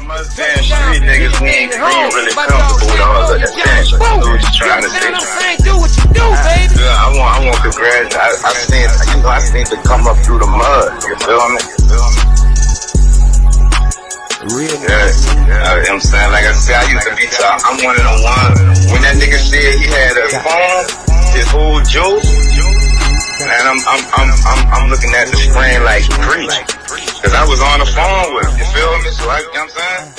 Damn street niggas, we ain't really comfortable with all of that shit. So what you trying to say? Do what you do, baby. I want congrats. I seen to come up through the mud. You feel me? Yeah, I'm saying, like I said, I used to be top. I'm one of the ones. When that nigga said he had a phone, his whole joke, man, I'm looking at the screen like preach, cause I was on the phone with him. You feel me? So you know what I'm saying?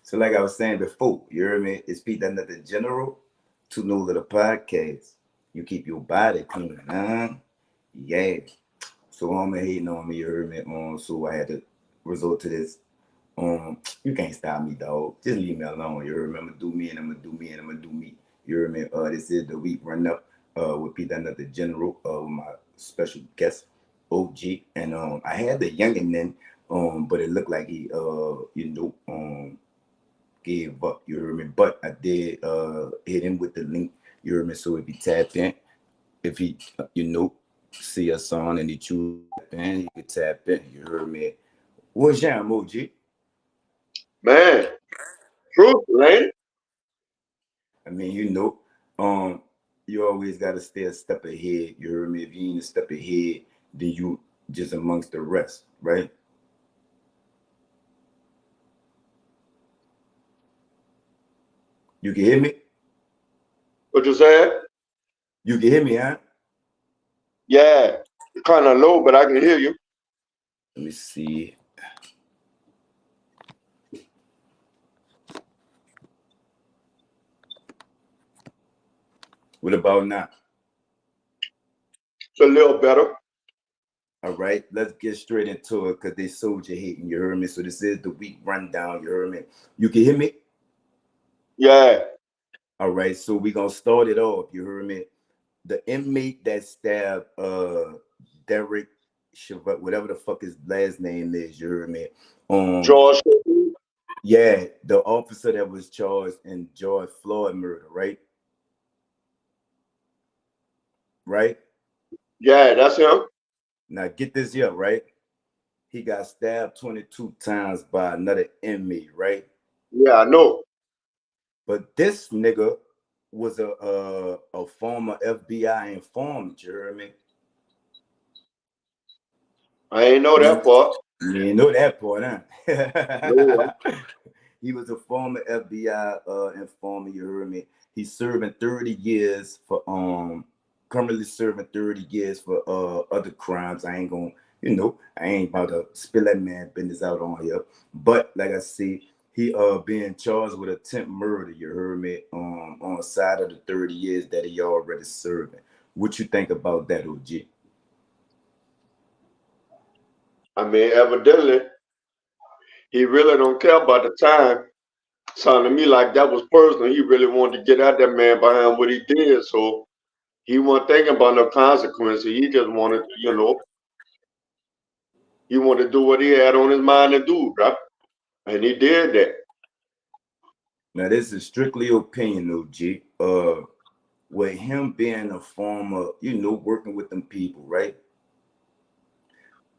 So like I was saying before, you heard me? It's Pete another general to know the podcast. You keep your body clean, huh? Yeah. So I'm hating on me, you heard me? So I had to resort to this. You can't stop me, dog. Just leave me alone. You heard me? I'm gonna do me and I'm gonna do me and I'm gonna do me. You heard me? This is the week run up with Pete another general with my special guest OG. And I had the youngin' then, but it looked like he gave up, you heard me? But I did hit him with the link, you heard me? So if he tap in, if he see us on and he choose in, he could tap in, you heard me? What's your emoji? Man, truth, man. I mean, you always gotta stay a step ahead, you heard me? If you ain't a step ahead, then you just amongst the rest, right? You can hear me? What you said? You can hear me, huh? Yeah, kind of low, but I can hear you. Let me see. What about now? It's a little better. All right, let's get straight into it because they soldier hating, you heard me? So this is the week rundown, you heard me? You can hear me? Yeah. All right, so we're gonna start it off, you heard me? The inmate that stabbed Derek Chevette, whatever the fuck his last name is, you heard me? George. Yeah, the officer that was charged in George Floyd murder, right? Right? Yeah, that's him. Now get this here, right? He got stabbed 22 times by another inmate, right? Yeah, I know. But this nigga was a former FBI informant, you heard me? I ain't know that part. You ain't know that part, huh? No. He was a former FBI informant, you heard me? He's serving 30 years for currently serving 30 years for other crimes. I ain't gonna, I ain't about to spill that man business out on here. But like I say, he being charged with attempt murder, you heard me, on the side of the 30 years that he already serving. What you think about that, OG? I mean, evidently, he really don't care about the time. Sounded to me like that was personal. He really wanted to get at that man behind what he did. So he wasn't thinking about no consequences. He just wanted to, he wanted to do what he had on his mind to do, right? And he did that. Now, this is strictly opinion, OG. With him being a former, working with them people, right?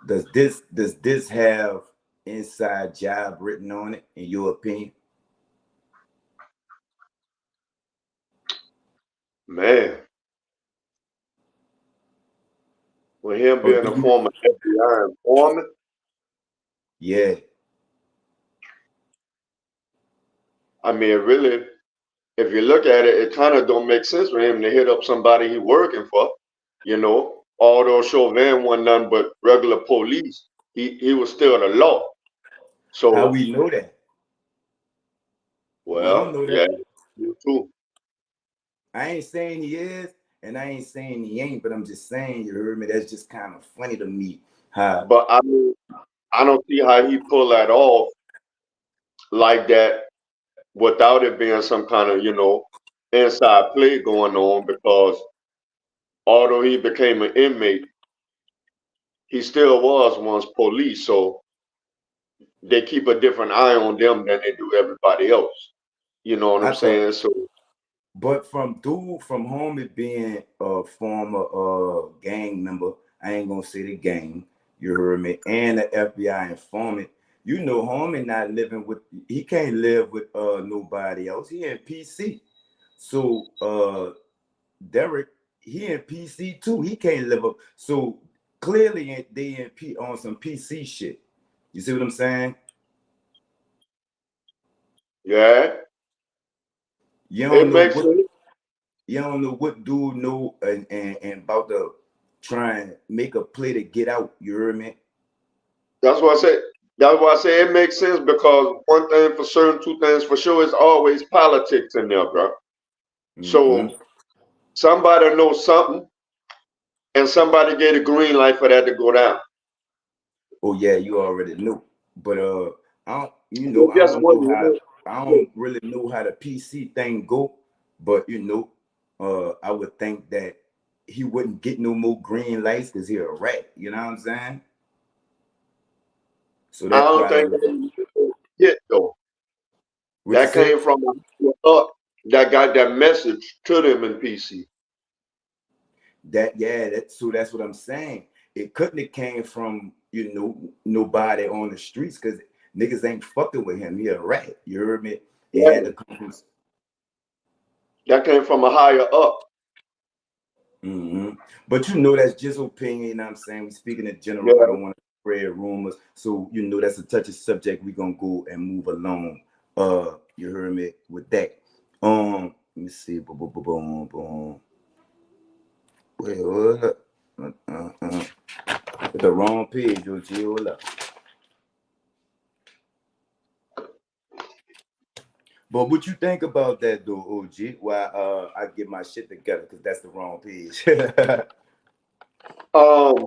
Does this have inside job written on it, in your opinion? Man. With him being a former FBI informant. Yeah. I mean, really, if you look at it, it kind of don't make sense for him to hit up somebody he working for, Although Chauvin wasn't nothing but regular police, he was still the law. So how we know that? Well, know yeah, that. you too. I ain't saying he is, and I ain't saying he ain't, but I'm just saying, you heard me? That's just kind of funny to me. But I mean, I don't see how he pulled that off like that without it being some kind of, inside play going on, because although he became an inmate, he still was once police. So they keep a different eye on them than they do everybody else. You know what I'm saying? So But from homie being a former gang member, I ain't gonna say the gang, you heard me, and the FBI informant, you know, homie not living with, he can't live with nobody else. He in PC. So Derek, he in PC too. He can't live up. So clearly they in on some PC shit. You see what I'm saying? Yeah. You It don't know makes what sense. you don't know what dude know and about to try and make a play to get out. You heard me? That's why I say. That's why I say it makes sense because one thing for certain, two things for sure, is always politics in there, bro. Mm-hmm. So somebody knows something, and somebody gave a green light for that to go down. Oh yeah, you already knew. But I don't, you know, So I guess don't what? know how, I don't really know how the PC thing go, but you know, I would think that he wouldn't get no more green lights because he a rat. You know what I'm saying? So I that don't think probably that hit though. what you That say? came from up that got that message to them in PC. That yeah, so that's what I'm saying. It couldn't have came from nobody on the streets because niggas ain't fucking with him. He a rat. You heard me? It had Yeah. to come from. That came from a higher up. Mm-hmm. But you know that's just opinion. You know what I'm saying? We speaking in general. I Yeah. don't want to spread rumors. So you know that's a touchy subject. We gonna go and move along. You heard me with that. Let me see. Boom, boom, boom, boom, boom. Wait, hold up. The wrong page, OG. Hold up. But what you think about that though, OG? Why I get my shit together because that's the wrong page. Um,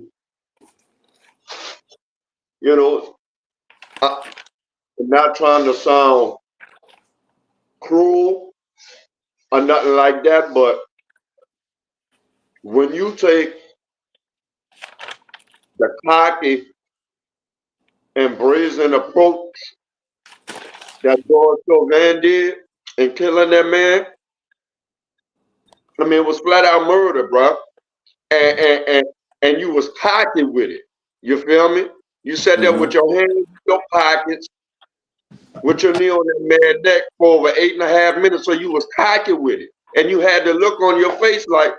you know, I'm not trying to sound cruel or nothing like that, but when you take the cocky and brazen approach that George Chauvin did in killing that man, I mean, it was flat out murder, bro. And and you was cocky with it. You feel me? You sat there with Mm-hmm. your hands in your pockets, with your knee on that man's neck for over 8.5 minutes, so you was cocky with it. And you had the look on your face like,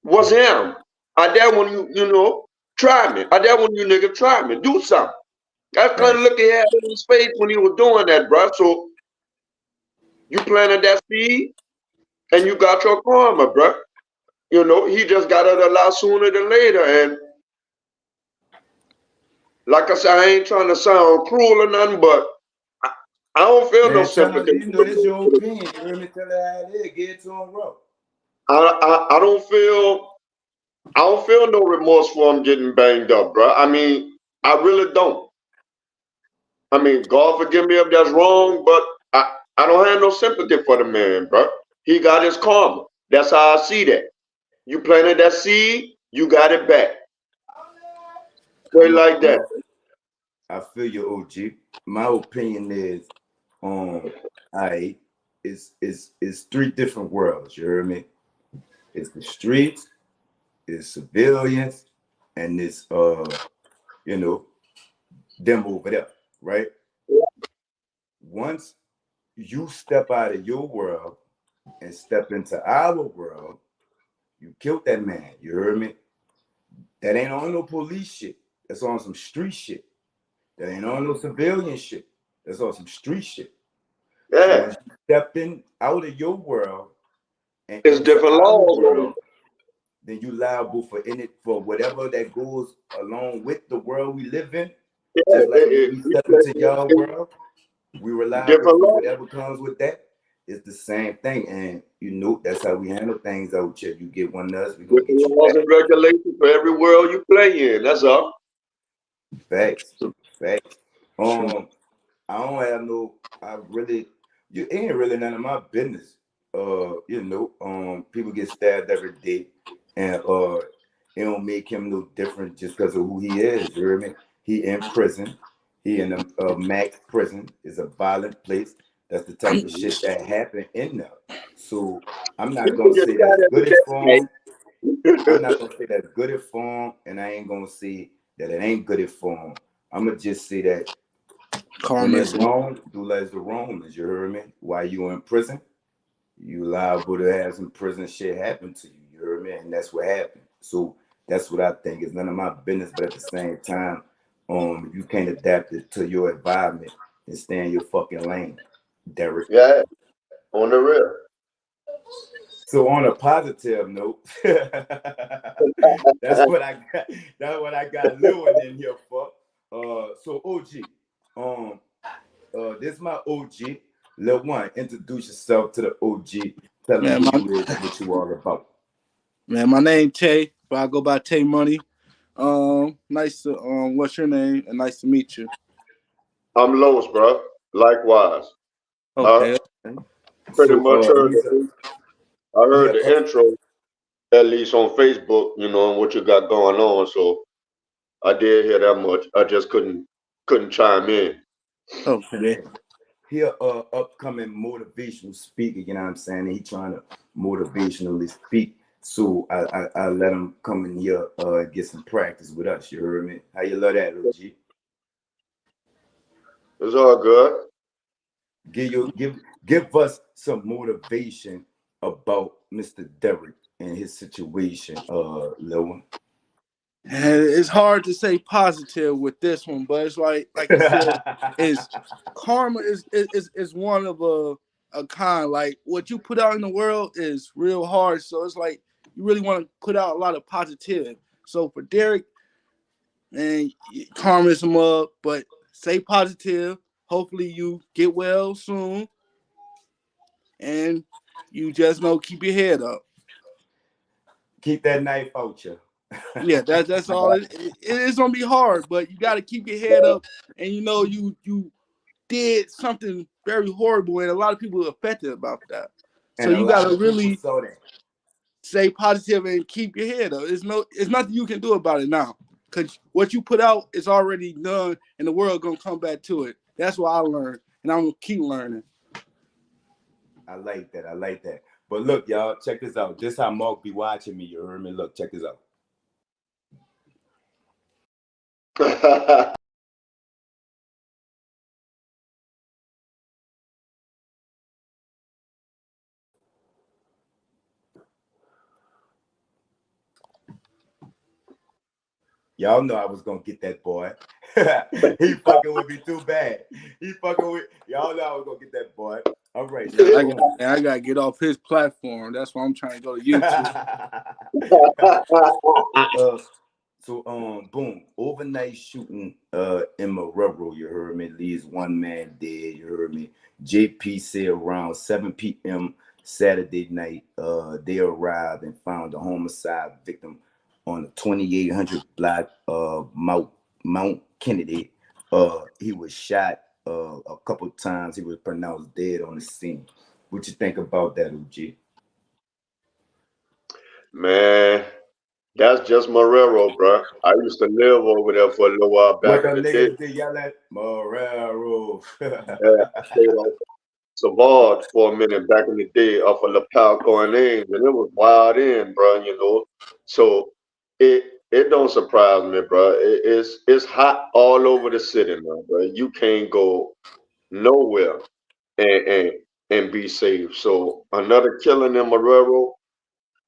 what's him? I dare when you know, try me. I dare when you nigga try me. Do something. That's kind of Facts. look he had in his face when he was doing that, bro. So you planted that seed and you got your karma, bro. You know, he just got it a lot sooner than later. And like I said, I ain't trying to sound cruel or nothing, but I, I don't feel no Man, tell him, sympathy. you know, this your opinion. You heard me tell her how it is. Get it to him raw. I don't feel no remorse for him getting banged up, bro. I mean, I really don't. I mean, God forgive me if that's wrong, but I don't have no sympathy for the man, bro. He got his karma. That's how I see that. You planted that seed, you got it back. Straight like that. I feel you, OG. My opinion is, I it's three different worlds. You heard me? It's the streets, it's civilians, and it's you know, them over there, right? Once you step out of your world and step into our world, you killed that man. You heard me? That ain't on no police shit. That's on some street shit. That ain't on no civilian shit. That's on some street shit. So Yeah. once you stepped in out of your world and It's into different our laws. world, then you liable for whatever that goes along with the world we live in. Yeah, Just like when we step into y'all world, we reliable different for laws. whatever comes with that. It's the same thing. And you know that's how we handle things out here. You get one of us, we gonna Different get you laws back. and regulations for every world you play in. That's all. Facts. Facts. I don't have no. I really, you ain't really none of my business. People get stabbed every day, and it don't make him no different just because of who he is. You hear me? He in prison. He in a max prison. It's a violent place. That's the type of shit that happened in there. So I'm not gonna say that's good at form. I'm not gonna say that's good at form, and I ain't gonna say that it ain't good at form. I'm gonna just say that when it's wrong, do as the Romans. You heard me? While you in prison, you liable to have some prison shit happen to you. You heard me? And that's what happened. So that's what I think. It's none of my business, but at the same time, you can't adapt it to your environment and stay in your fucking lane, Derek. Yeah, on the real. So on a positive note, that's what I got. That's what I got Lil in here for. So OG, this is my OG. Lil One, introduce yourself to the OG. Tell them who you is and what you all about. Man, my name Tay, but I go by Tay Money. Nice to what's your name? And nice to meet you. I'm Lowe's, bro. Likewise. Okay. Pretty much heard he's it. I heard the intro, at least on Facebook, you know, and what you got going on. So I did hear that much. I just couldn't chime in. Okay. He a upcoming motivational speaker, you know what I'm saying? And he trying to motivationally speak. So I let him come in here get some practice with us. You heard me? How you love that, OG? It's all good. Give us some motivation about Mr. Derek and his situation, Lil One. And it's hard to say positive with this one, but it's like you said, is karma is one of a kind. Like what you put out in the world is real hard. So it's like you really want to put out a lot of positive. So for Derek, and karma is him up, but stay positive. Hopefully you get well soon, and you just know keep your head up. Keep that knife out you. Yeah, that's all. It's gonna be hard, but you got to keep your head up, and you know you did something very horrible, and a lot of people are affected about that. So you got to really stay positive and keep your head up. It's nothing you can do about it now, because what you put out is already done, and the world gonna come back to it. That's what I learned, and I'm gonna keep learning. I like that. But look, y'all, check this out. This how Mark be watching me. You heard me? Look, check this out. Y'all know I was gonna get that boy. He fucking with me too bad. Y'all know I was gonna get that boy. All right. I gotta get off his platform. That's why I'm trying to go to YouTube. Boom. Overnight shooting in Marrero, you heard me, leaves one man dead, you heard me. JP said around 7 p.m. Saturday night, they arrived and found a homicide victim on the 2800 block of Mount Kennedy. He was shot a couple times. He was pronounced dead on the scene. What you think about that, OG? Man, that's just Marrero, bro. I used to live over there for a little while back in the day. What the niggas yell at Marrero? Yeah, Savard for a minute back in the day off of LaPalco and Ames, and it was wild in, bro, you know. So it don't surprise me, bro. It's hot all over the city now, bro. You can't go nowhere and be safe. So another killing in Marrero,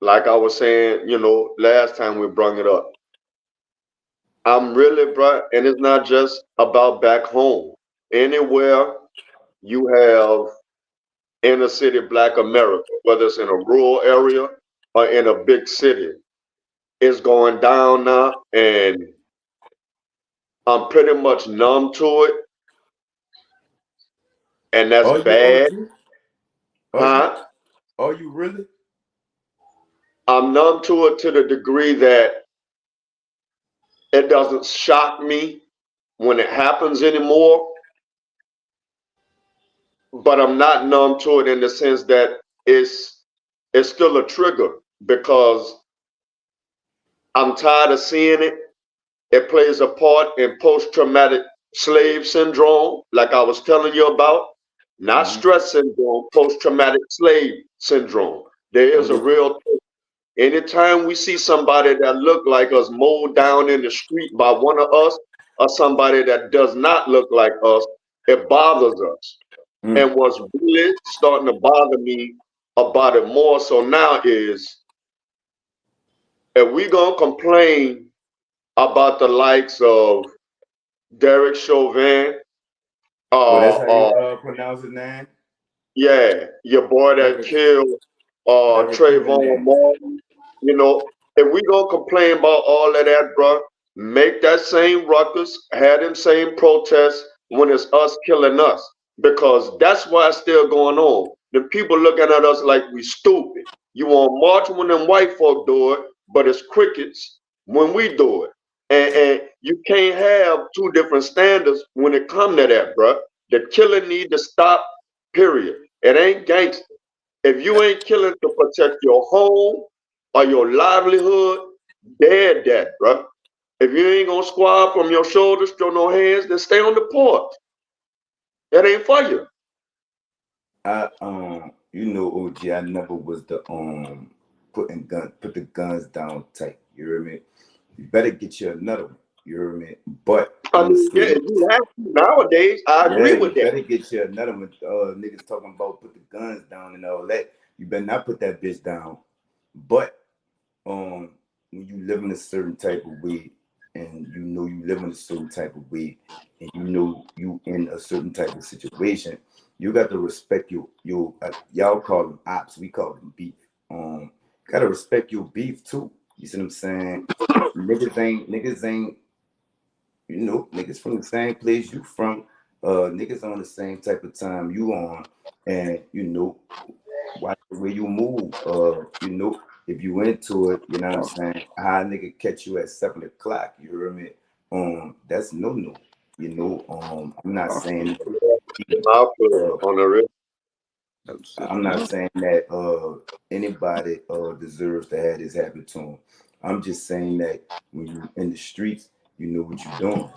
like I was saying, you know, last time we brung it up. I'm really, bro, and it's not just about back home. Anywhere you have inner city Black America, whether it's in a rural area or in a big city, it's going down now, and I'm pretty much numb to it, and that's bad. Are you really? I'm numb to it to the degree that it doesn't shock me when it happens anymore, but I'm not numb to it in the sense that it's still a trigger because I'm tired of seeing it. It plays a part in post-traumatic slave syndrome, like I was telling you about. not stress syndrome, post-traumatic slave syndrome. There is a real thing. Anytime we see somebody that look like us mowed down in the street by one of us, or somebody that does not look like us, it bothers us. And what's really starting to bother me about it more so now is if we gonna complain about the likes of Derek Chauvin, Oh, that's how you uh, pronounce his name? yeah, your boy that Derek, killed Derek Trayvon Chauvin. Martin, you know, if we gonna complain about all of that, bro, make that same ruckus, have them same protests when it's us killing us, because that's why it's still going on. The people looking at us like we stupid. You want to march when them white folk do it, but it's crickets when we do it. And you can't have two different standards when it come to that, bro. The killing need to stop. Period. It ain't gangster. If you ain't killing to protect your home or your livelihood, dead that, bro. If you ain't gonna squat from your shoulders, throw no hands, then stay on the porch. That ain't for you. You know, OG, I never was the put the guns down tight. You hear me? You better get you another one. You hear me? But I I'm gonna mean, yeah, say, if you have to nowadays, I yeah, agree you with that. better get you another one. Niggas talking about put the guns down and all that. You better not put that bitch down. But when you live in a certain type of way, and you know you live in a certain type of way, and you know you in a certain type of situation, you got to respect your y'all call them ops, we call them beef. You gotta respect your beef too. You see what I'm saying? Niggas ain't niggas from the same place you from, niggas on the same type of time you on, and watch the way you move. If you into it, you know what I'm saying? How a nigga catch you at 7 o'clock, you hear me? That's no. I'm not saying I feel uh, on the real. I'm not saying that anybody deserves to have this happen to them. I'm just saying that when you in the streets, you know what you're doing.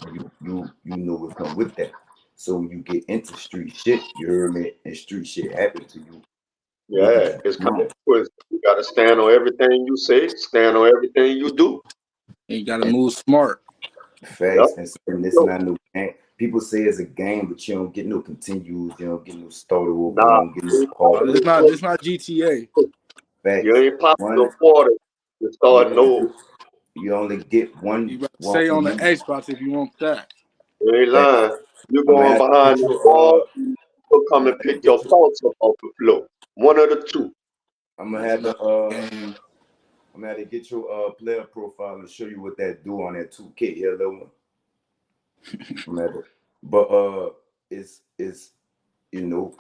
You know what come with that. So when you get into street shit, you hear me, and street shit happen to you, what did Yeah, you it's do wrong? consequences. You gotta stand on everything you say, stand on everything you do. And you gotta move smart. Facts, Yep. and so it's not no game. People say it's a game, but you don't get no continues, you don't get no start over, you Nah, don't get no pause. This not GTA. you Facts. ain't popping One, no water. You you start only no. get, you only get You one better one stay on the move. Xbox if you want that. You ain't Facts. lying. You I'm gonna going have to behind get the you. wall, you'll I'm come gonna and have to pick your get you. thoughts up off the floor. One of the two. I'm gonna That's have love to. game. I'm gonna have to get your player profile and show you what that do on that 2K here, little one. But it's you know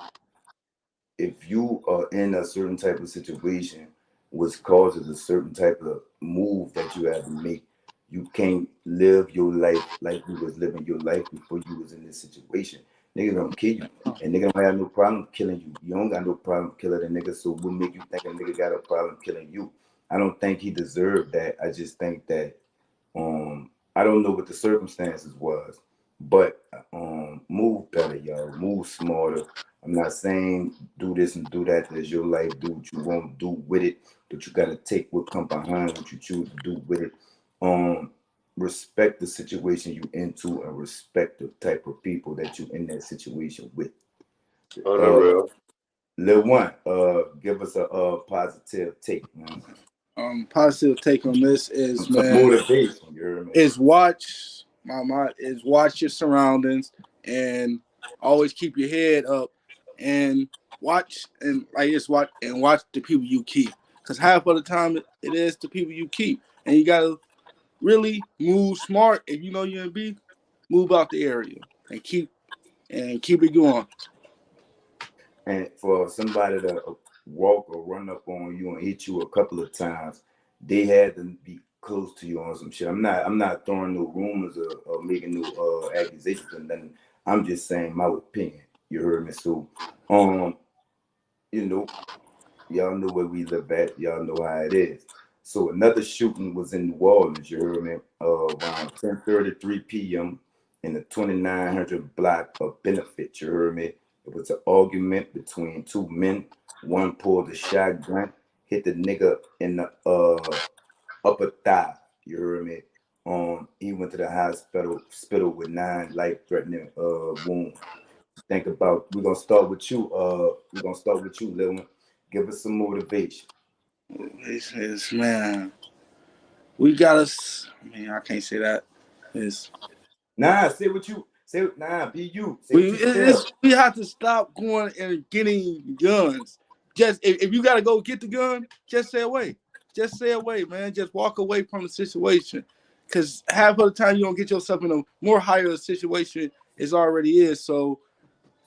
if you are in a certain type of situation which causes a certain type of move that you have to make, you can't live your life like you was living your life before you was in this situation. Niggas gonna kill you. And nigga don't have no problem killing you. You don't got no problem killing a nigga, so what make you think a nigga got a problem killing you? I don't think he deserved that. I just think that I don't know what the circumstances was, but move better, y'all. Move smarter. I'm not saying do this and do that. That's your life. Do what you want to do with it, but you gotta take what come behind what you choose to do with it. Respect the situation you into and respect the type of people that you in that situation with. On the Uh, real. Lil One, give us a positive take, man. Positive take on this is, Some man, motivation. You hear me? is watch watch your surroundings and always keep your head up and watch the people you keep, because half of the time it is the people you keep, and you gotta really move smart. If you know you're in beef, move out the area and keep it going. And for somebody to walk or run up on you and hit you a couple of times, they had to be close to you on some shit. I'm not throwing no rumors or making no accusations or nothing. I'm just saying my opinion. You heard me? So you know, y'all know where we live at. Y'all know how it is. So another shooting was in New Orleans. You heard me? Around 10:33 p.m. in the 2900 block of Benefit. You heard me? It was an argument between two men. One pulled a shotgun, hit the nigga in the upper thigh. You heard me? He went to the hospital with 9 life-threatening wounds. Think about. We're gonna start with you. We're gonna start with you, Lil one. Give us some motivation. Man, we gotta. I mean, I can't say that. It's Nah, say what you say. Nah, be you. Say what you feel. we have to stop going and getting guns. Just if you gotta go get the gun, just stay away. Just stay away, man. Just walk away from the situation. Cause half of the time you don't get yourself in a more higher situation as already is. So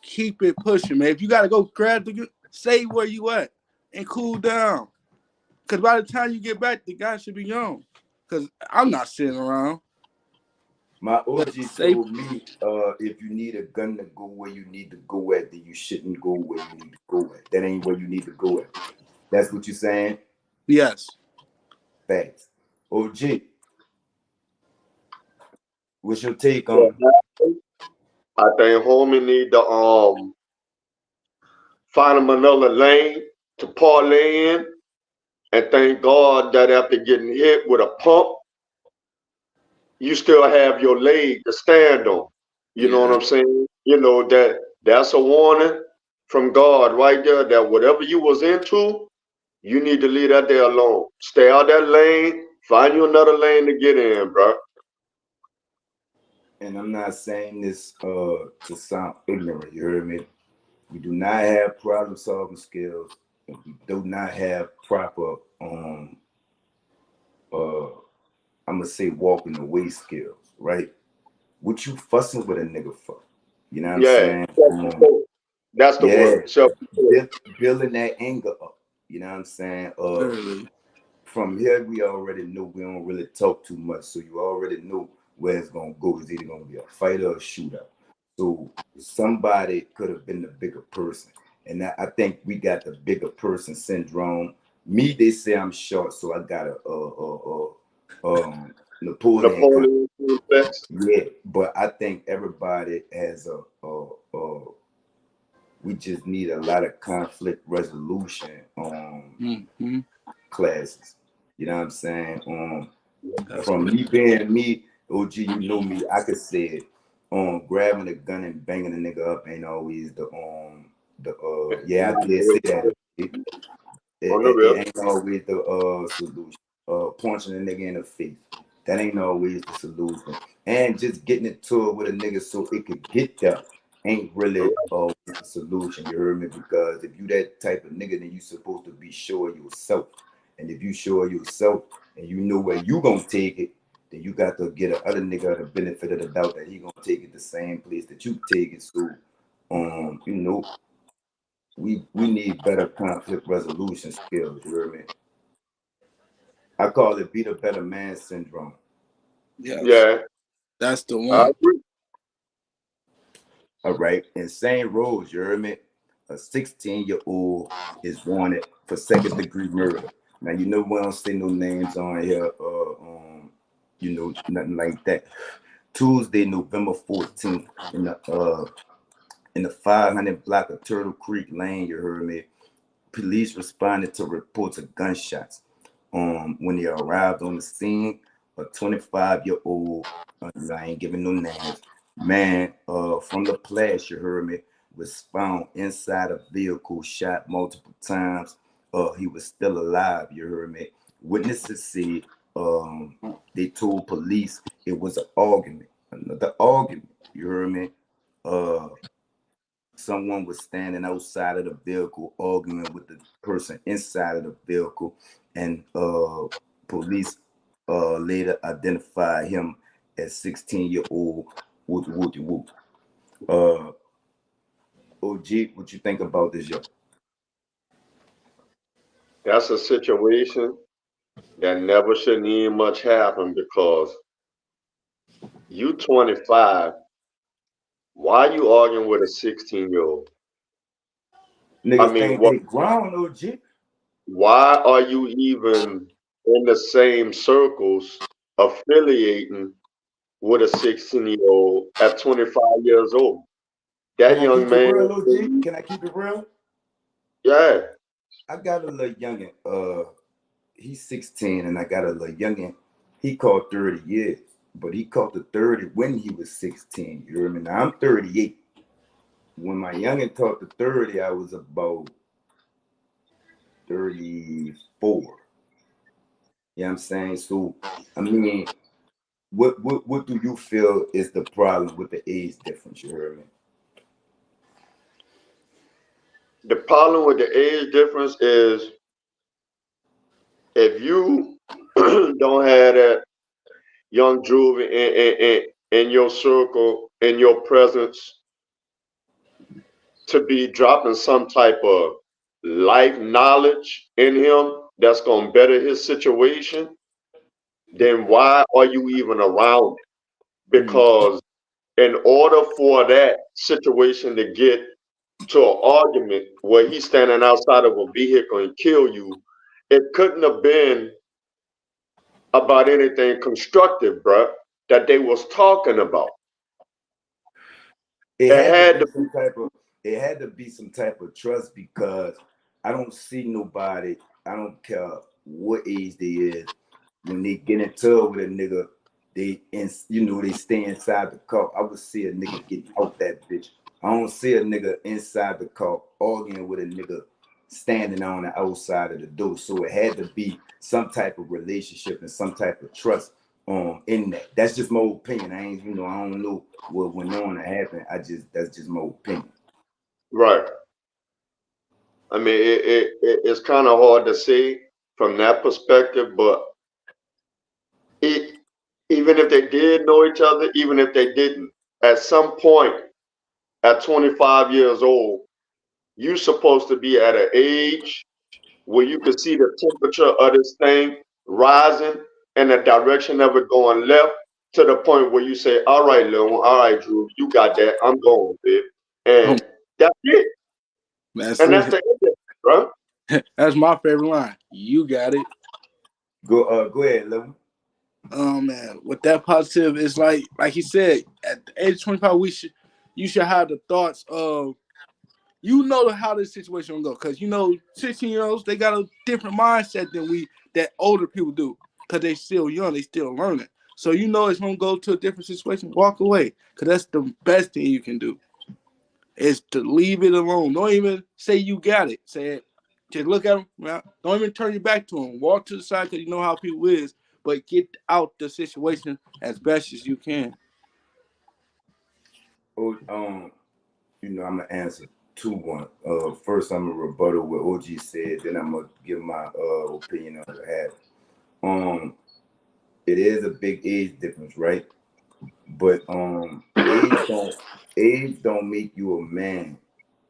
keep it pushing, man. If you gotta go grab the gun, stay where you at and cool down. Cause by the time you get back, the guy should be gone. Cause I'm not sitting around. My But OG told me, if you need a gun to go where you need to go at, then you shouldn't go where you need to go at. That ain't where you need to go at. That's what you're saying? Yes. Facts. OG, what's your take on What it? happened? I think homie need to find him another lane to parlay in, and thank God that after getting hit with a pump, you still have your leg to stand on. You know what Yeah. I'm saying? You know that's a warning from God right there that whatever you was into, you need to leave that there alone. Stay out that lane. Find you another lane to get in, bro. And I'm not saying this to sound ignorant, you heard me? We do not have problem solving skills, and we do not have proper uh I'm gonna say walking away skills, right? What you fussing with a nigga for? You know what I'm Yeah, saying? self-control. That's the Yeah, word. Self-control. building that anger up. You know what I'm saying? Literally. From here we already know we don't really talk too much, so you already know where it's gonna go. It's either gonna be a fight or a shootout. So somebody could have been the bigger person, and I think we got the bigger person syndrome. Me, they say I'm short, so I got a Napoleon complex. Napoleon complex. Yeah, but I think everybody has we just need a lot of conflict resolution Mm-hmm. classes. You know what I'm saying? That's From what. me being me, OG, you know me, I could say it. Grabbing a gun and banging a nigga up ain't always the yeah, I did say that. On the It real. ain't always the solution. Punching a nigga in the face. That ain't always the solution. And just getting into it with a nigga so it could get there ain't really always the solution. You heard me? Because if you that type of nigga, then you supposed to be sure of yourself. And if you sure of yourself and you know where you gonna take it, then you got to get a other nigga the benefit of the doubt that he gonna take it the same place that you take it. So you know, we need better conflict resolution skills. You hear me? I call it be the better man syndrome. Yes. Yeah, That's the I one. agree. All right. Insane rules. You hear me? A 16-year-old is wanted for second-degree murder. Now you know we don't say no names on here. You know nothing like that. Tuesday, November 14th, in the 500 block of Turtle Creek Lane. You heard me? Police responded to reports of gunshots. When they arrived on the scene, a 25-year-old, I ain't giving no names, man, from the place, you heard me, was found inside a vehicle, shot multiple times. He was still alive, you heard me. Witnesses said they told police it was an argument, another argument, you heard me. Uh, Someone was standing outside of the vehicle arguing with the person inside of the vehicle, and police later identified him as 16-year-old Woot Woot Woot. Uh, OG, what you think about this, yo? That's a situation that never should even much happen because you 25. Why are you arguing with a 16-year-old? I Niggas mean, think what? they grown, OG. Why are you even in the same circles affiliating with a 16-year-old at 25 years old? That Can I young keep it man, real, OG? Can I keep it real? yeah. I got a little youngin. He's 16, and I got a little youngin. He caught 30 years, but he caught the 30 when he was 16. You hear me? Now I'm 38. When my youngin caught the 30, I was about 34. You know what I'm saying? So, I mean, what do you feel is the problem with the age difference? You heard me? The problem with the age difference is if you don't have that young juvie in your circle, in your presence, to be dropping some type of life knowledge in him that's going to better his situation, then why are you even around it? Mm. Because in order for that situation to get to an argument where he's standing outside of a vehicle and kill you, it couldn't have been about anything constructive, bruh, that they was talking about. It It had to had be to some type of it had to be some type of trust because I don't see nobody, I don't care what age they is, when they get into it with a nigga, they stay inside the car. I would see a nigga get out that bitch. I don't see a nigga inside the car arguing with a nigga standing on the outside of the door. So it had to be some type of relationship and some type of trust in that. That's just my opinion. I don't know what went on to happen. That's just my opinion. right. I mean, it's kind of hard to say from that perspective, but it, even if they did know each other, even if they didn't, at some point at 25 years old, you're supposed to be at an age where you can see the temperature of this thing rising and the direction of it going left to the point where you say, all right, Lil one, all right, Drew, you got that. I'm going, babe. Oh, And that's it. that's And that's it. the end of it, bro. That's my favorite line. You got it. Go ahead, Lil. Man, with that positive, it's like he said, at the age of 25, you should have the thoughts of how this situation will go. Because 16-year-olds, they got a different mindset that older people do. Because they still young, they still learning. So it's gonna go to a different situation. Walk away. Because that's the best thing you can do. Is to leave it alone. Don't even say you got it. Say it. Just look at them. Don't even turn your back to them. Walk to the side because you know how people is. But get out the situation as best as you can. Oh, I'm gonna answer 2-1. First I'm gonna rebuttal what OG said, then I'm gonna give my opinion on the half. It is a big age difference, right? But age don't make you a man.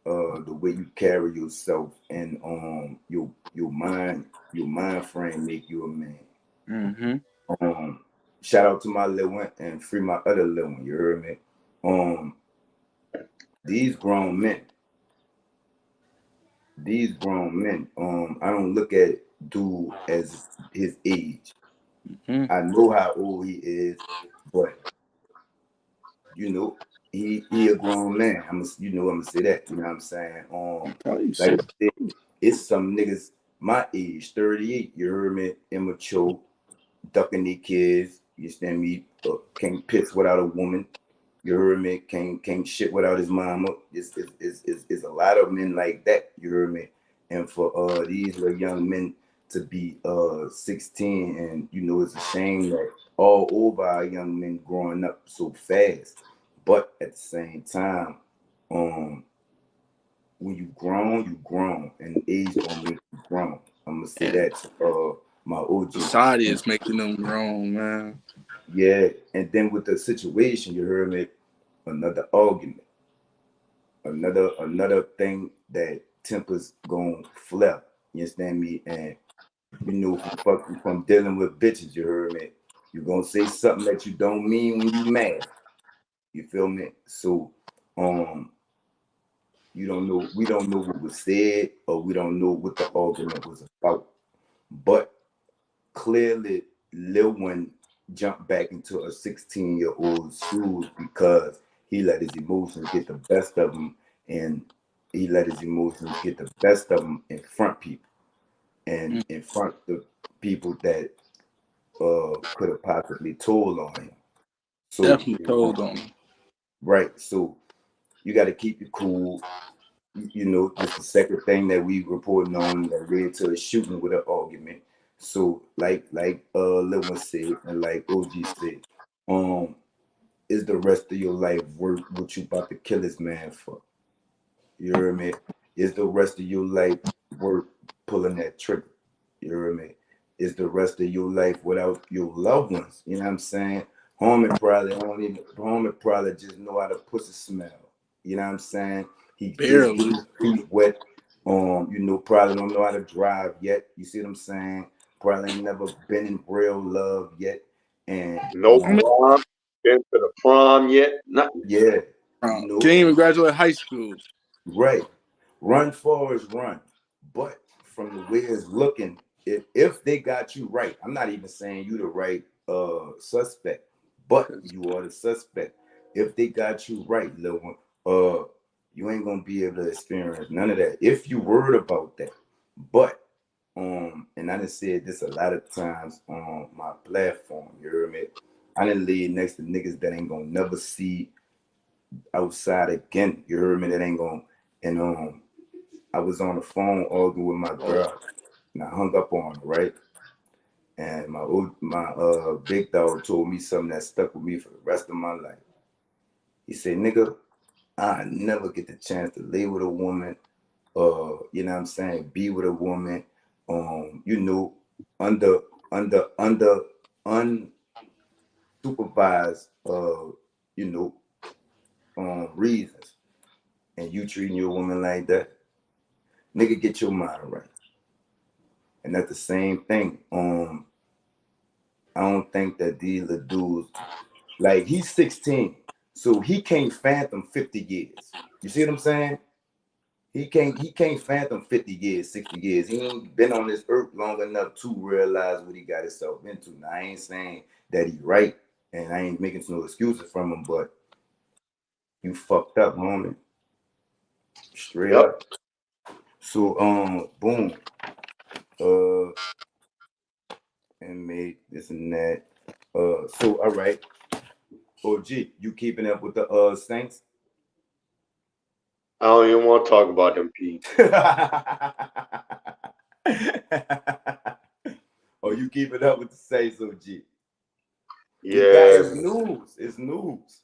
The way you carry yourself and your mind frame make you a man. Mm-hmm. Shout out to my little one and free my other little one. You heard me? Um, these grown men, I don't look at dude as his age. Mm-hmm. I know how old he is, but you know, he a grown man. I'm gonna say that. You know what I'm saying? Tell you Like so. I said, it's some niggas my age, 38. You heard me? Immature, ducking their kids. You understand me? Can't piss without a woman. You heard me? Can't shit without his mama. It's a lot of men like that. You heard me? And for these little young men to be 16, and it's a shame that all over our young men growing up so fast. But at the same time, when you grown, and age don't make you grown. I'm gonna say And that to my OG. society is making them grown, man. Yeah, and then with the situation, you heard me, another argument, another thing that tempers gonna flip. You understand me? And from dealing with bitches, you heard me. You're gonna say something that you don't mean when you mad. You feel me? So we don't know what was said, or we don't know what the argument was about. But clearly Lil One jumped back into a 16-year-old's shoes because he let his emotions get the best of him, and he let his emotions get the best of him in front people and Mm, in front the people that could have possibly told on him. So definitely told on him. right, so you got to keep it cool. You know, this the second thing that we reporting on that led to a shooting with an argument. So Lil one said and like OG said, um, is the rest of your life worth what you about to kill this man for? You hear me? Is the rest of your life worth pulling that trigger? You hear me? Is the rest of your life without your loved ones? You know what I'm saying? Homie probably just know how to pussy smell. You know what I'm saying? He just Barely. getting his feet wet. You know, probably don't know how to drive yet. You see what I'm saying? Probably ain't never been in real love yet. And No I mean, prom, been to the prom yet? Nothing. yeah, you can't know, even graduate high school. right. Run forwards, run. But from the way it's looking, if they got you right, I'm not even saying you the right suspect, but 'Cause you are the suspect. If they got you right, little one, you ain't gonna be able to experience none of that. If you worried about that. But and I done said this a lot of times on my platform, you hear me? I done live next to niggas that ain't gonna never see outside again. You heard me? That ain't gonna and I was on the phone arguing with my girl, and I hung up on her, right? And my big dog told me something that stuck with me for the rest of my life. He said, "Nigga, I never get the chance to lay with a woman, you know what I'm saying, be with a woman, you know, under under unsupervised, you know, reasons, and you treating your woman like that, nigga, get your mind right." And that's the same thing. I don't think that these little dudes, like he's 16, so he can't fathom 50 years. You see what I'm saying? He can't fathom 50 years, 60 years. He ain't been on this earth long enough to realize what he got himself into. Now I ain't saying that he right, and I ain't making no excuses from him, but you fucked up, homie. Straight Yep. up. So boom. Uh and made this and that. So all right. OG, you keeping up with the Saints? I don't even want to talk about them people. Or you keeping up with the Saints, OG? You got Yeah, his news. It's news.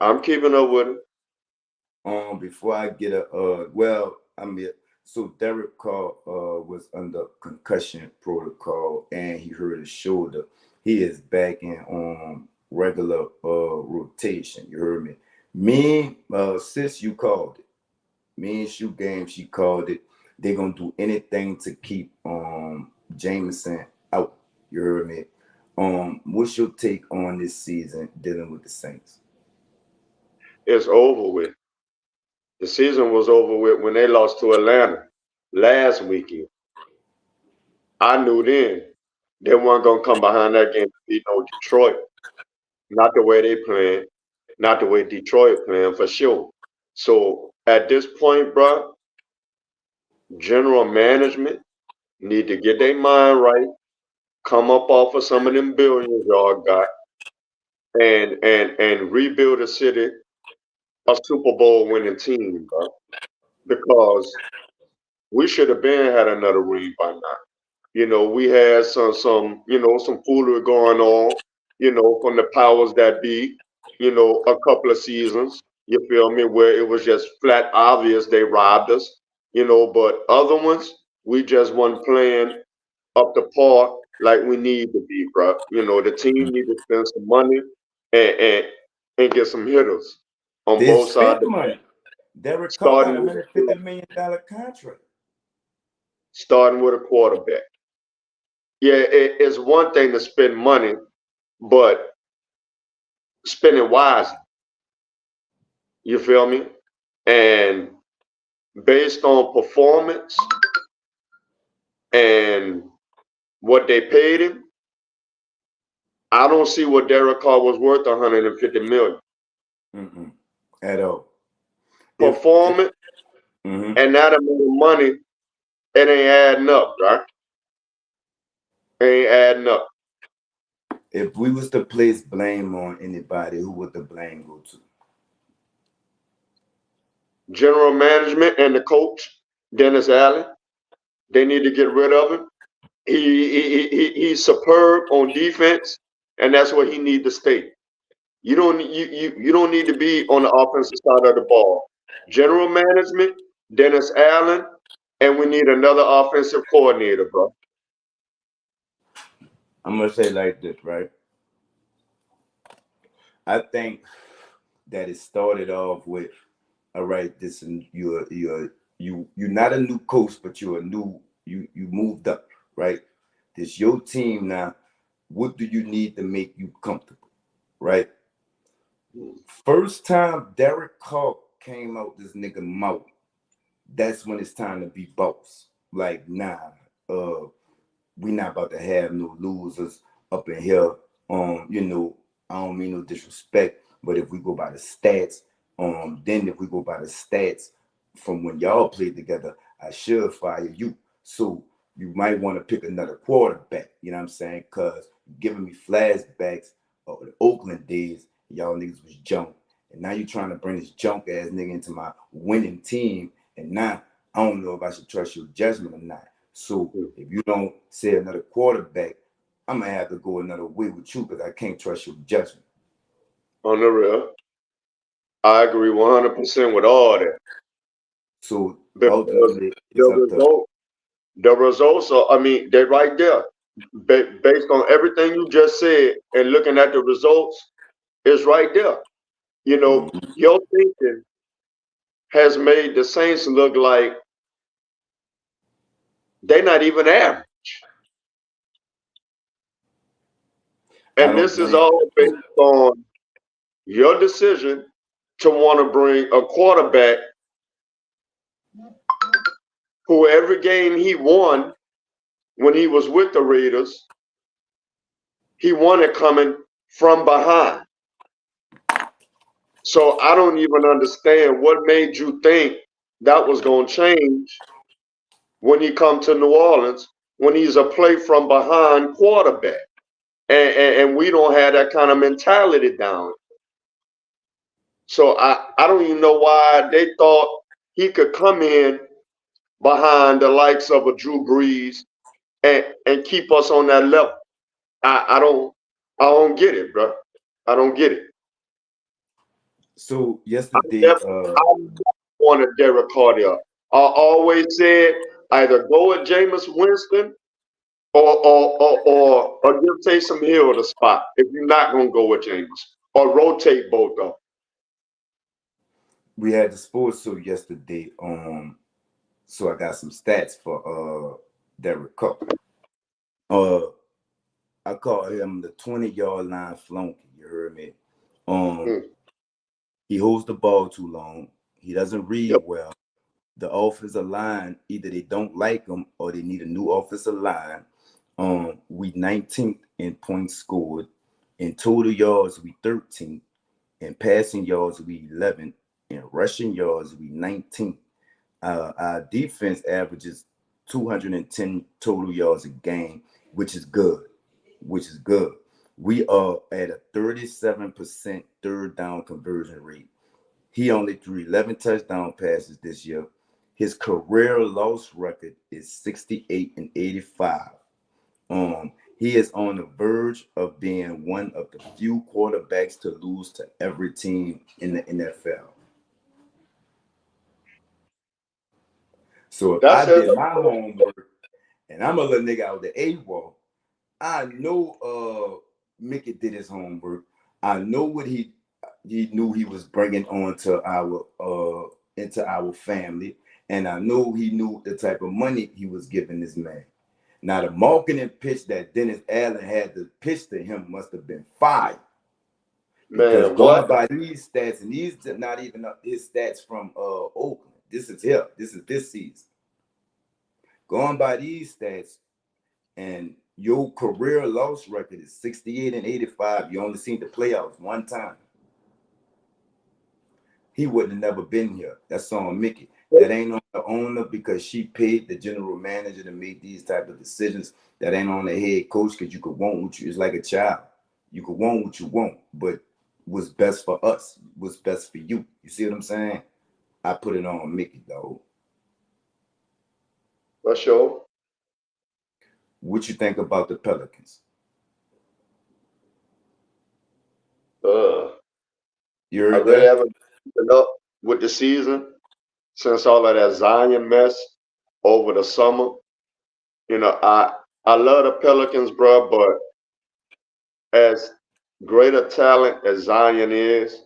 I'm keeping up with it. Before I get a well, I mean, so Derek Carr was under concussion protocol and he hurt his shoulder. He is back in regular rotation. You heard me. Me, sis, you called it. Me and Shoe Game, she called it. They're gonna do anything to keep Jameson out. You heard me. What's your take on this season dealing with the Saints? It's over with. The season was over with when they lost to Atlanta last weekend. I knew then they weren't gonna come behind that game to beat no Detroit. Not the way they playing, not the way Detroit playing for sure. So at this point, bro, general management need to get their mind right, come up off of some of them billions y'all got, and rebuild a city a Super Bowl winning team, bro. Because we should have been had another ring by now. You know, we had some foolery going on, from the powers that be, a couple of seasons, you feel me, where it was just flat obvious they robbed us, but other ones, we just wasn't playing up to par like we need to be, bro. The team need to spend some money and and, and get some hitters on They both sides spent of the ball, money. Derek Carr got a starting with $150 million contract. starting with a quarterback. Yeah, it's one thing to spend money, but spend it wisely. You feel me? And based on performance and what they paid him, I don't see what Derek Carr was worth 150 million. At all. Performance and that amount of money, it ain't adding up, right? Ain't adding up. If we was to place blame on anybody, who would the blame go to? General management and the coach, Dennis Allen, they need to get rid of him. He's superb on defense, and that's where he need to stay. You don't need to be on the offensive side of the ball. General management, Dennis Allen, and we need another offensive coordinator, bro. I'm gonna say like this, right? I think that it started off with, all right, this and you're not a new coach, but you're a new you moved up, right? This your team now. What do you need to make you comfortable, right? First time Derek Carr came out this nigga mouth, that's when it's time to be boss. Like, nah, we not about to have no losers up in here. I don't mean no disrespect, but if we go by the stats, then if we go by the stats from when y'all played together, I should fire you. So you might want to pick another quarterback, you know what I'm saying? Because giving me flashbacks of the Oakland days, y'all niggas was junk. And now you're trying to bring this junk ass nigga into my winning team. And now I don't know if I should trust your judgment or not. So if you don't say another quarterback, I'm gonna have to go another way with you because I can't trust your judgment. On the real, I agree 100% with all that. So Because ultimately, it's up to the results are, I mean, they're right there. Based on everything you just said and looking at the results, it's right there. You know, your thinking has made the Saints look like they're not even average. And this is all based on your decision to want to bring a quarterback who every game he won when he was with the Raiders, he won it coming from behind. So I don't even understand what made you think that was going to change when he come to New Orleans, when he's a play from behind quarterback. And we don't have that kind of mentality down. So I don't even know why they thought he could come in behind the likes of a Drew Brees and keep us on that level. I don't get it, bro. I don't get it. So yesterday, I wanted Derek Carr there. I always said either go with Jameis Winston or give Taysom Hill the spot if you're not gonna go with Jameis, or rotate both of them. we had the sports show yesterday. So I got some stats for Derek Carr. I call him the 20-yard line flunky. You heard me? He holds the ball too long. He doesn't read well. The offensive line, either they don't like him or they need a new offensive line. We 19th in points scored. In total yards, we 13th. In passing yards, we 11th. In rushing yards, we 19th. Our defense averages 210 total yards a game, which is good. We are at a 37% third down conversion rate. He only threw 11 touchdown passes this year. His career loss record is 68-85. He is on the verge of being one of the few quarterbacks to lose to every team in the NFL. So if I did my homework and I'm a little nigga out the AWOL, I know Mickey did his homework. I know what he knew he was bringing on to our into our family, and I know he knew the type of money he was giving this man. Now the marketing pitch that Dennis Allen had to pitch to him must have been fire. Because going by these stats, and these are not even his stats from Oakland. This is here. This is this season. Going by these stats, and your career loss record is 68-85. You only seen the playoffs one time. he wouldn't have never been here. That's on Mickey. That ain't on the owner because she paid the general manager to make these type of decisions. That ain't on the head coach because you could want what you. It's like a child. You could want what you want, but what's best for us, what's best for you. You see what I'm saying? I put it on Mickey, though. For sure. What you think about the Pelicans? You I heard really that? haven't been up with the season since all of that Zion mess over the summer. You know, I love the Pelicans, bro, but as great a talent as Zion is,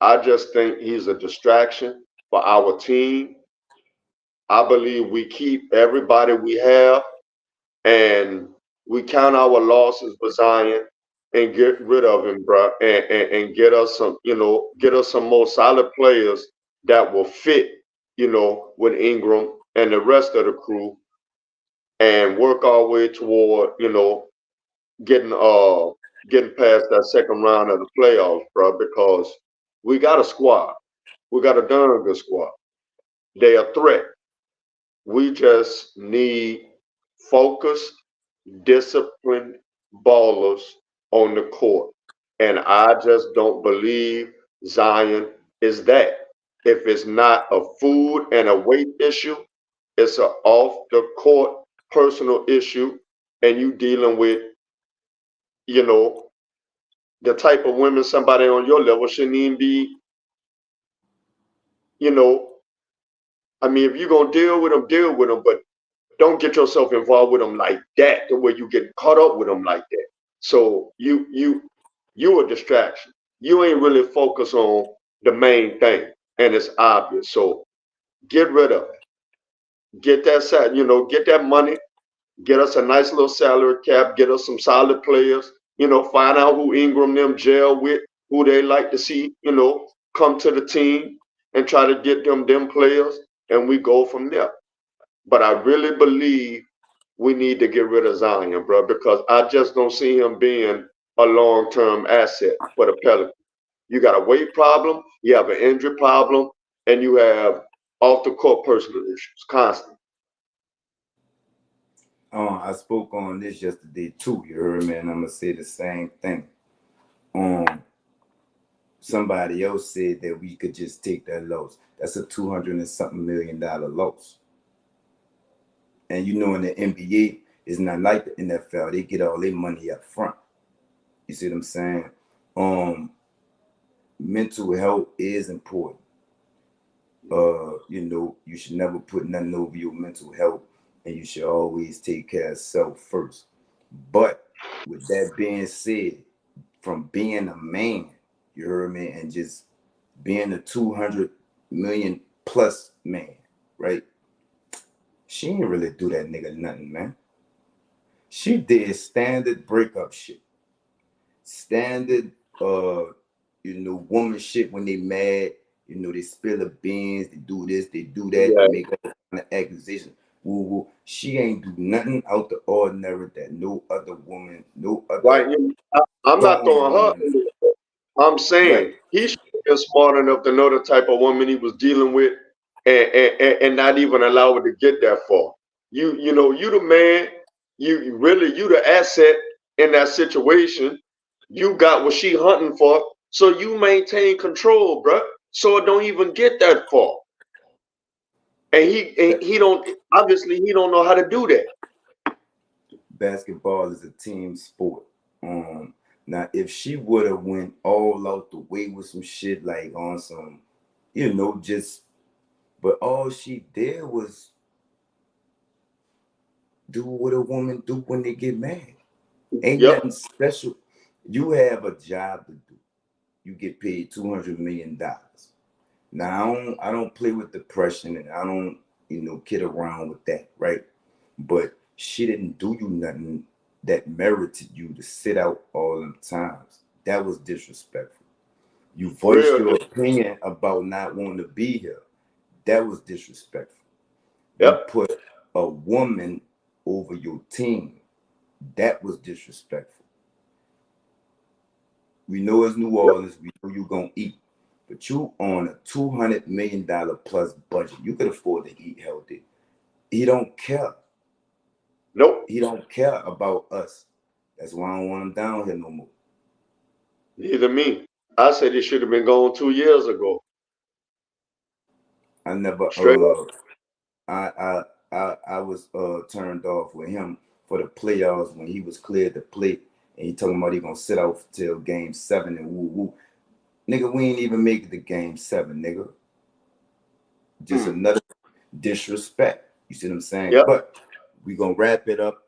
I just think he's a distraction for our team. I believe we keep everybody we have and we count our losses with Zion and get rid of him, bro, and get us some, get us some more solid players that will fit, with Ingram and the rest of the crew, and work our way toward, getting getting past that second round of the playoffs, bro, because we got a squad. We got a darn good squad. They a threat. We just need focused, disciplined ballers on the court. And I just don't believe Zion is that. If it's not a food and a weight issue, it's a off the court personal issue, and you dealing with, you know, the type of women somebody on your level shouldn't even be, you know. I mean, if you're gonna deal with them, but don't get yourself involved with them like that, the way you get caught up with them like that. So you a distraction. You ain't really focused on the main thing, and it's obvious. So get rid of it. Get that set, get that money. Get us a nice little salary cap. Get us some solid players. Find out who Ingram them gel with, who they like to see. Come to the team and try to get them players, and we go from there. But I really believe we need to get rid of Zion, bro, because I just don't see him being a long-term asset for the Pelicans. You got a weight problem, you have an injury problem, and you have off-the-court personal issues constantly. I spoke on this yesterday too. You heard me, and I'm gonna say the same thing. Somebody else said that we could just take that loss. That's a 200 and something $million loss. And in the NBA, it's not like the NFL. They get all their money up front. You see what I'm saying? Mental health is important. You should never put nothing over your mental health, and you should always take care of self first. But with that being said, from being a man, you heard me, and just being a 200 million plus man, right? She ain't really do that nigga nothing, man. She did standard breakup shit. Standard woman shit when they mad, they spill the beans, they do this, they do that, they Yeah, make all kind of accusations. Woo woo. She ain't do nothing out the ordinary that no other woman, no other right. I'm not strong throwing her. woman. I'm Right. saying he should have been smart enough to know the type of woman he was dealing with, and not even allow her to get that far. You the man. You the asset in that situation. You got what she hunting for, so you maintain control, bruh. So it don't even get that far. And he don't, obviously he don't know how to do that. Basketball is a team sport. Now if she would have went all out the way with some shit like on some, just but all she did was do what a woman do when they get mad. Ain't Yep. nothing special. You have a job to do. You get paid $200 million. Now I don't play with depression and I don't, kid around with that, right? But she didn't do you nothing that merited you to sit out all them times. That was disrespectful. You voiced Real. your opinion about not wanting to be here. That was disrespectful. You Yep. put a woman over your team. That was disrespectful. We know it's New Orleans. We know you're going to eat. but you on a $200 million plus budget. You could afford to eat healthy. He don't care. Nope. He don't care about us. That's why I don't want him down here no more. Neither me. I said he should have been gone 2 years ago. I never Straight up. I was turned off with him for the playoffs when he was cleared to play, and he talking about he gonna sit out till game 7 and woo woo. Nigga, we ain't even make it to game 7, nigga. Just another disrespect. You see what I'm saying? Yep. But we gonna wrap it up.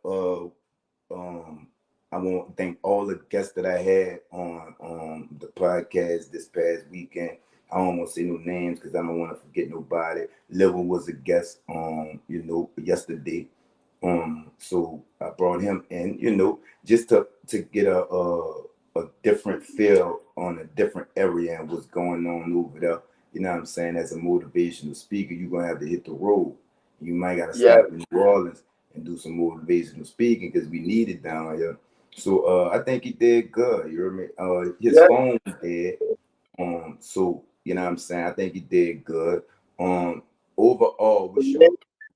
I want to thank all the guests that I had on the podcast this past weekend. I don't want to say no names because I don't want to forget nobody. Liver was a guest yesterday. So I brought him in, just to get a different feel on a different area and what's going on over there. You know what I'm saying? As a motivational speaker, you're gonna have to hit the road. You might gotta Yeah. stop in New Orleans and do some motivational speaking because we need it down here. So I think he did good. You heard me? His Yeah. phone was dead. So you know what I'm saying? I think he did good. Overall, what's your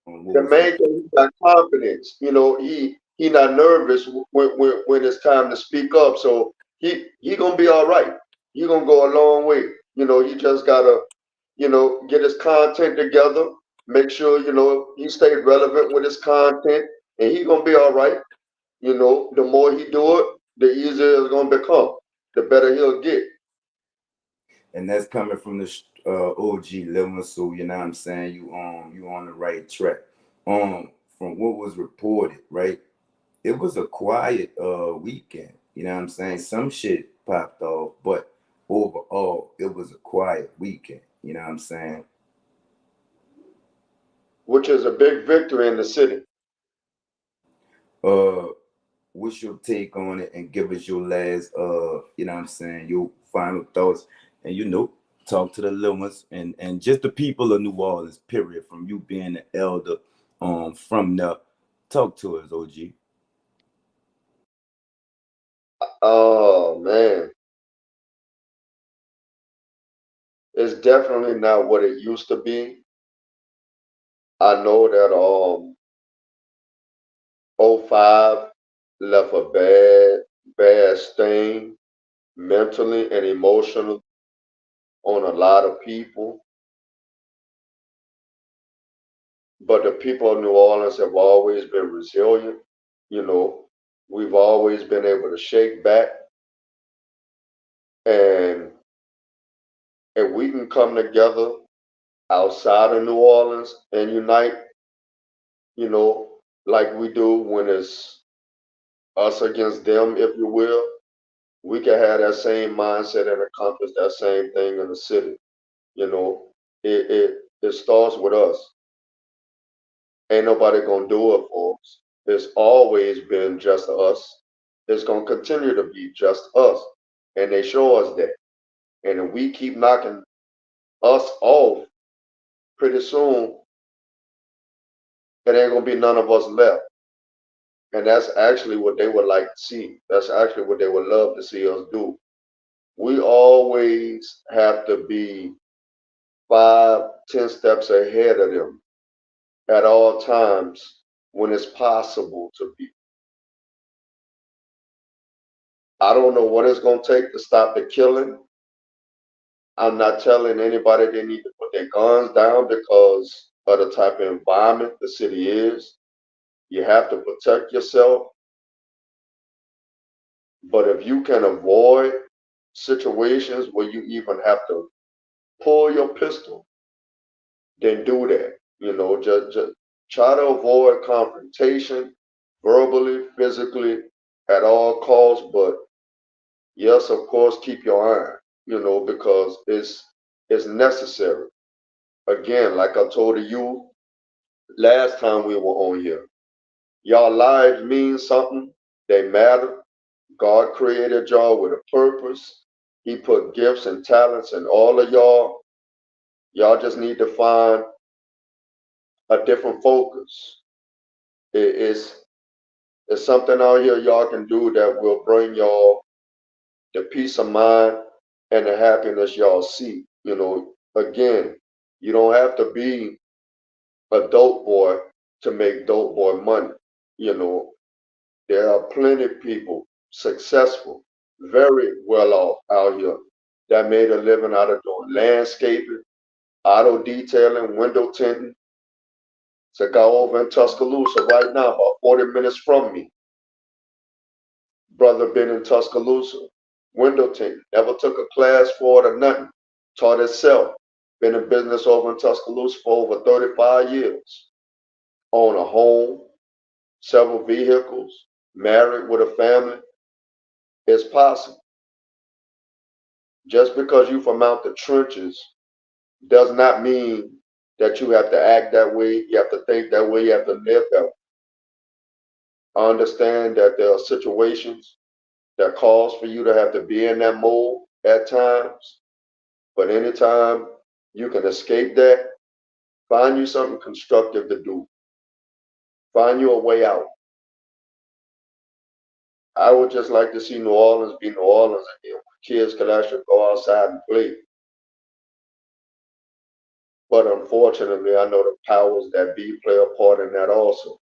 what The was the main thing, he got confidence. He not nervous when it's time to speak up. So he gonna be all right. He gonna go a long way. He just gotta get his content together. Make sure he stayed relevant with his content, and he gonna be all right. The more he do it, the easier it's gonna become. The better he'll get. and that's coming from the OG living. So you know what I'm saying, you on the right track. From what was reported, right? It was a quiet weekend. You know what I'm saying? Some shit popped off, but overall, it was a quiet weekend. You know what I'm saying? Which is a big victory in the city. Uh, what's your take on it? And give us your last, you know what I'm saying, your final thoughts, and talk to the little ones and just the people of New Orleans. Period. From you being the elder, from the talk to us, OG. Oh man, it's definitely not what it used to be. I know that '05 left a bad stain mentally and emotionally on a lot of people. But the people of New Orleans have always been resilient. You know, we've always been able to shake back, and if we can come together outside of New Orleans and unite, like we do when it's us against them, if you will, we can have that same mindset and accomplish that same thing in the city. You know, it starts with us. Ain't nobody gonna do it for us. It's always been just us. It's gonna continue to be just us. And they show us that. And if we keep knocking us off, pretty soon it ain't gonna be none of us left. And that's actually what they would like to see. That's actually what they would love to see us do. We always have to be 5, 10 steps ahead of them at all times when it's possible to be. I don't know what it's going to take to stop the killing. I'm not telling anybody they need to put their guns down because of the type of environment the city is. You have to protect yourself. But if you can avoid situations where you even have to pull your pistol, then do that. Just try to avoid confrontation verbally, physically, at all costs. But yes, of course, keep your iron, because it's necessary. Again, like I told you last time we were on here, y'all lives mean something. They matter. God created y'all with a purpose. He put gifts and talents in all of y'all. Y'all just need to find a different focus. It's something out here y'all can do that will bring y'all the peace of mind and the happiness y'all seek. You know, again, you don't have to be a dope boy to make dope boy money. You know, there are plenty of people successful, very well off out here that made a living out of doing landscaping, auto detailing, window tinting. It's a guy over in Tuscaloosa right now, about 40 minutes from me. Brother been in Tuscaloosa, window tinting, never took a class for it or nothing. Taught himself. Been in business over in Tuscaloosa for over 35 years. Own a home, several vehicles, married with a family. It's possible. Just because you from out the trenches does not mean that you have to act that way, you have to think that way, you have to live that way. I understand that there are situations that cause for you to have to be in that mode at times, but anytime you can escape that, find you something constructive to do. Find you a way out. I would just like to see New Orleans be New Orleans again, where kids could actually go outside and play. But unfortunately, I know the powers that be play a part in that also,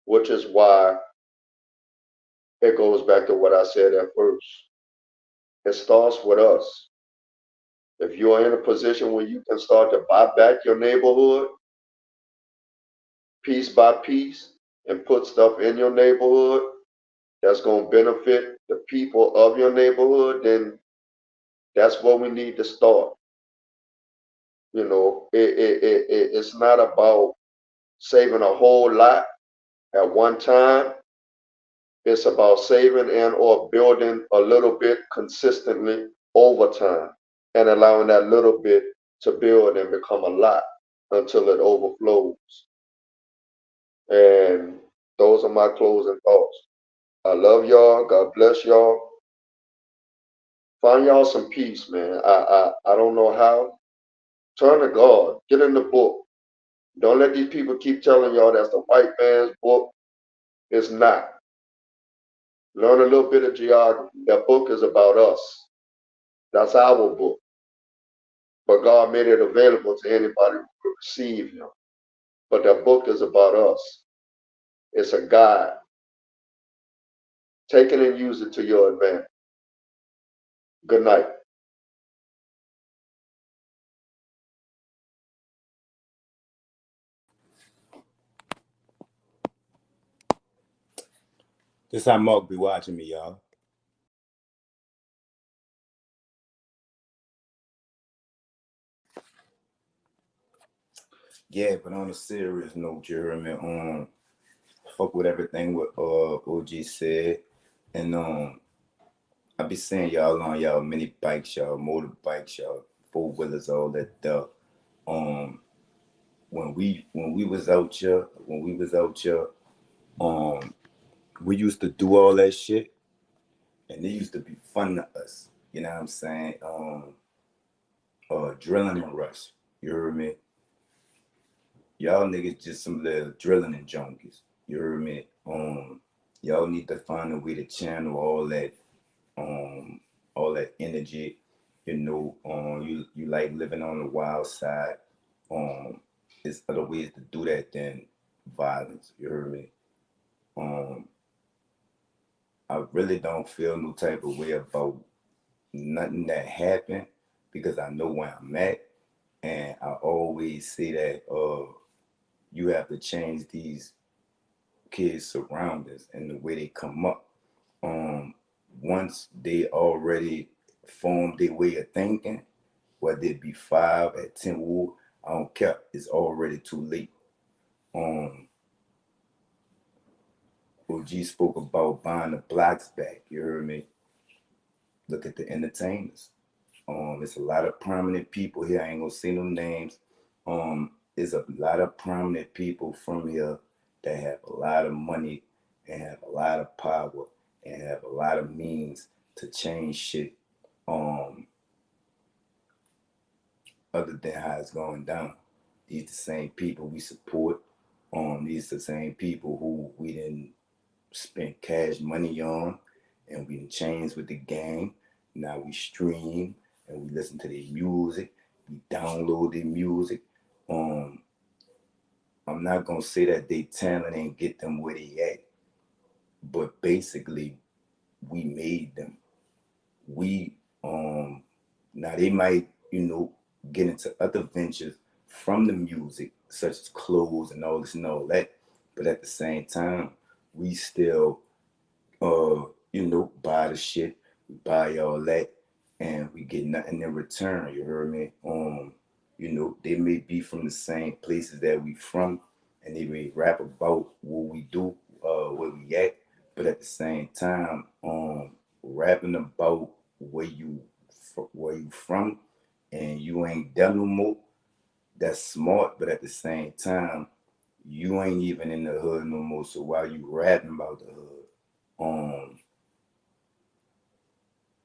which is why it goes back to what I said at first. It starts with us. If you are in a position where you can start to buy back your neighborhood piece by piece and put stuff in your neighborhood that's going to benefit the people of your neighborhood, then that's where we need to start. You know, it's not about saving a whole lot at one time. It's about saving and or building a little bit consistently over time and allowing that little bit to build and become a lot until it overflows. And those are my closing thoughts. I love y'all. God bless y'all. Find y'all some peace, man. I don't know how. Turn to God. Get in the book. Don't let these people keep telling y'all that's the white man's book. It's not. Learn a little bit of geography. That book is about us. That's our book. But God made it available to anybody who could receive him. But that book is about us. It's a guide. Take it and use it to your advantage. Good night. This how Mark be watching me, y'all. Yeah, but on a serious note, Jeremy, fuck with everything what OG said, and I be saying y'all on y'all mini bikes, y'all motorbikes, y'all 4-wheelers, all that stuff. When we was out here, we used to do all that shit, and it used to be fun to us. You know what I'm saying? Drilling and rush. You heard me? Y'all niggas just some little drilling and junkies. You heard me? Y'all need to find a way to channel um, all that energy. You know, you like living on the wild side. There's other ways to do that than violence. You heard me? Um, I really don't feel no type of way about nothing that happened because I know where I'm at, and I always say that you have to change these kids' surroundings and the way they come up. Um, Once they already formed their way of thinking, whether it be 5 at 10 wood, I don't care. It's already too late. Um, OG spoke about buying the blocks back. You heard me? Look at the entertainers. It's a lot of prominent people here. I ain't gonna say no names. There's a lot of prominent people from here that have a lot of money and have a lot of power and have a lot of means to change shit. Um, Other than how it's going down. These the same people we support. These the same people who we didn't spend cash money on, and we done changed with the game. Now we stream. and we listen to their music, we download their music. I'm not gonna say that they talent ain't get them where they at, but basically we made them. We now they might, get into other ventures from the music, such as clothes and all this and all that. But at the same time, we still buy the shit, we buy all that, and we get nothing in return, you heard me? They may be from the same places that we from, and they may rap about what we do, where we at, but at the same time, rapping about where you from and you ain't done no more, that's smart, but at the same time, you ain't even in the hood no more, so while you rapping about the hood,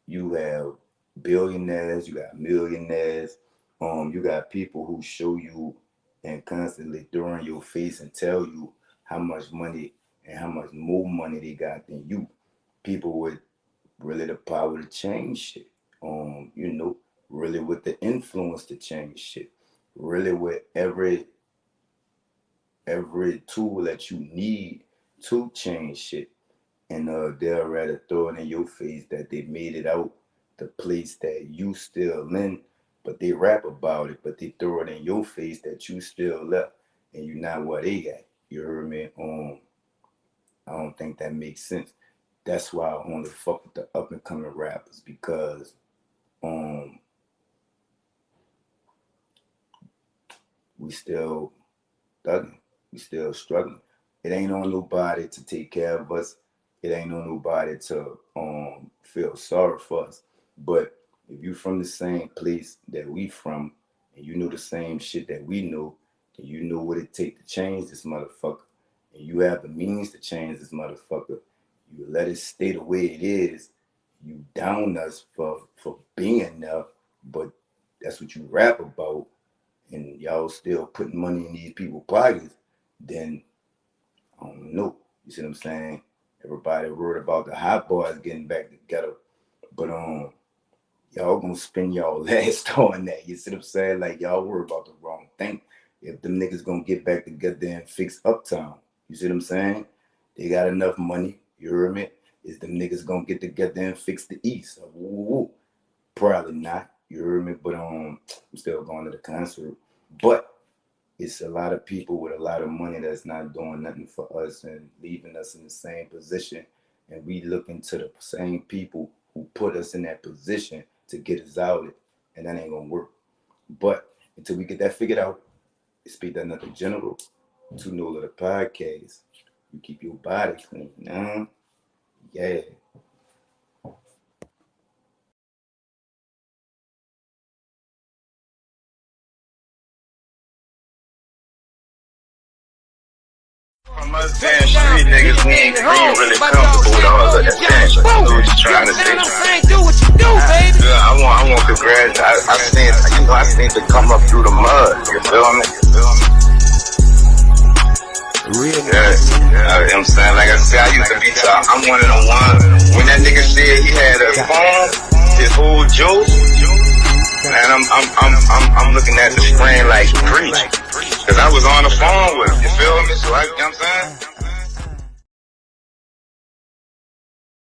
you have billionaires, you got millionaires, you got people who show you and constantly throw in your face and tell you how much money and how much more money they got than you. People with really the power to change shit, really with the influence to change shit, really with every tool that you need to change shit. And they'll rather throw it in your face that they made it out the place that you still in, but they rap about it, but they throw it in your face that you still left and you not where they got. You heard me? I don't think that makes sense. That's why I only fuck with the up and coming rappers, because we still thugging, we still struggling. It ain't on nobody to take care of us. It ain't on nobody to feel sorry for us. But if you from the same place that we from, and you know the same shit that we know, and you know what it take to change this motherfucker, and you have the means to change this motherfucker, you let it stay the way it is. You down us for being there, but that's what you rap about, and y'all still putting money in these people's pockets, then I don't know. You see what I'm saying? Everybody worried about the hot boys getting back together, but y'all gonna spend y'all last on that. You see what I'm saying? Like, y'all worry about the wrong thing. If them niggas gonna get back together and fix Uptown, you see what I'm saying? They got enough money. You hear me? Is them niggas gonna get together and fix the East? Ooh, probably not. You hear me? But I'm still going to the concert. But it's a lot of people with a lot of money that's not doing nothing for us and leaving us in the same position. And we looking to the same people who put us in that position to get us out, and that ain't gonna work. But until we get that figured out, Speak That Nothing General, 2 No Little Podcast. You keep your body clean, yeah. From us damn street niggas, we ain't really comfortable with all of that damn shit. We was just trying to say. Do what you do, baby. Yeah, I want to graduate. I seen to come up through the mud. You feel me? Real Yeah, you know what I'm saying? Like I said, I used to be top. I'm one of the ones. When that nigga said he had a phone, his whole juice, man, I'm looking at the screen like preach. Cause I was on the phone with him, you feel me? So you know what I'm saying?